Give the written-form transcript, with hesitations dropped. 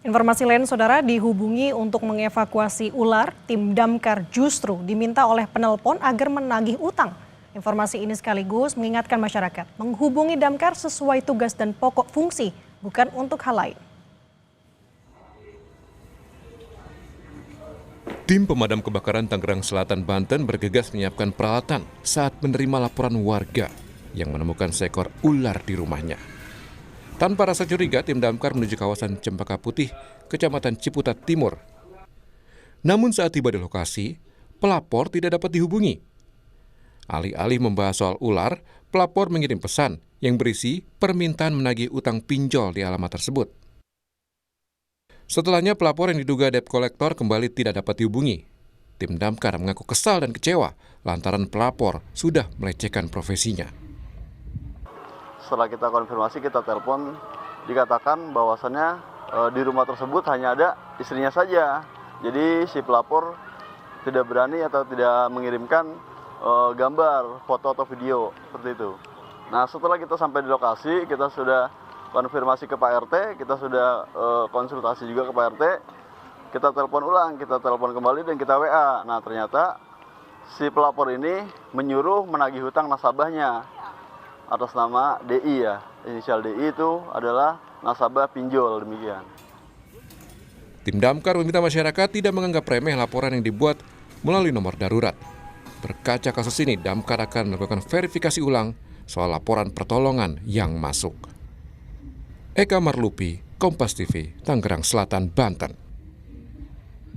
Informasi lain, saudara, dihubungi untuk mengevakuasi ular, tim damkar justru diminta oleh penelpon agar menagih utang. Informasi ini sekaligus mengingatkan masyarakat menghubungi damkar sesuai tugas dan pokok fungsi, bukan untuk hal lain. Tim pemadam kebakaran Tangerang Selatan, Banten bergegas menyiapkan peralatan saat menerima laporan warga yang menemukan seekor ular di rumahnya. Tanpa rasa curiga, tim damkar menuju kawasan Cempaka Putih, Kecamatan Ciputat Timur. Namun saat tiba di lokasi, pelapor tidak dapat dihubungi. Alih-alih membahas soal ular, pelapor mengirim pesan yang berisi permintaan menagih utang pinjol di alamat tersebut. Setelahnya, pelapor yang diduga debt collector kembali tidak dapat dihubungi. Tim damkar mengaku kesal dan kecewa lantaran pelapor sudah melecehkan profesinya. Setelah kita konfirmasi, kita telepon, dikatakan bahwasannya di rumah tersebut hanya ada istrinya saja. Jadi si pelapor tidak berani atau tidak mengirimkan gambar, foto atau video seperti itu. Nah, setelah kita sampai di lokasi, kita sudah konfirmasi ke Pak RT, kita sudah konsultasi juga ke Pak RT, kita telepon ulang, kita telepon kembali dan kita WA. Nah, ternyata si pelapor ini menyuruh menagih hutang nasabahnya atas nama DI ya, inisial DI itu adalah nasabah pinjol, demikian. Tim damkar meminta masyarakat tidak menganggap remeh laporan yang dibuat melalui nomor darurat. Berkaca kasus ini, damkar akan melakukan verifikasi ulang soal laporan pertolongan yang masuk. Eka Marlupi, Kompas TV, Tangerang Selatan, Banten.